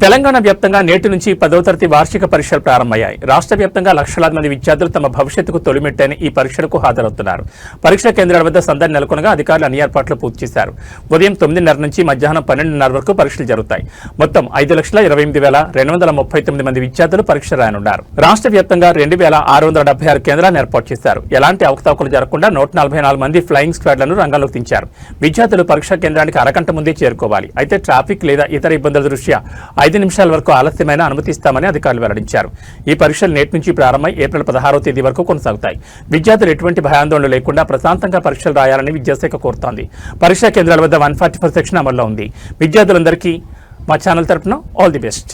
తెలంగాణ వ్యాప్తంగా నేటి నుంచి 10వ తరగతి వార్షిక పరీక్షలు ప్రారంభమయ్యాయి. రాష్ట్ర వ్యాప్తంగా లక్షలాది మంది విద్యార్థులు తమ భవిష్యత్తుకు తొలిమెట్టని ఈ పరీక్షలకు హాజరవుతున్నారు. పరీక్షా కేంద్రాల వద్ద సందడి నెలకొనగా అధికారులు అన్ని ఏర్పాట్లు పూర్తి చేశారు. ఉదయం 9:30 నుంచి మధ్యాహ్నం 12:30 వరకు పరీక్షలు జరుగుతాయి. మొత్తం 5,28,239 మంది విద్యార్థులు పరీక్ష రాయనున్నారు. రాష్ట్ర వ్యాప్తంగా 2,676 కేంద్రాలను ఏర్పాటు చేశారు. ఎలాంటి అవకతవకలు జరగకుండా 144 మంది ఫ్లయింగ్ స్క్వాడ్లను రంగంలోకి దించారు. విద్యార్థులు పరీక్షా కేంద్రానికి అరగంట ముందే చేరుకోవాలి. అయితే ట్రాఫిక్ లేదా ఇతర ఇబ్బందుల దృష్ట్యా 5 నిమిషాల వరకు ఆలస్యమైన అనుమతిస్తామని అధికారులు వెల్లడించారు. ఈ పరీక్షలు నేటి నుంచి ప్రారంభమై ఏప్రిల్ 16వ తేదీ వరకు కొనసాగుతాయి. విద్యార్థులు ఎటువంటి భయాందోళన లేకుండా ప్రశాంతంగా పరీక్షలు రాయాలని విద్యాశాఖ కోరుతోంది. పరీక్షా కేంద్రాల వద్ద 144 సెక్షన్ అమల్లో ఉంది. విద్యార్థులందరికీ మా ఛానల్ తరపున ఆల్ ది బెస్ట్.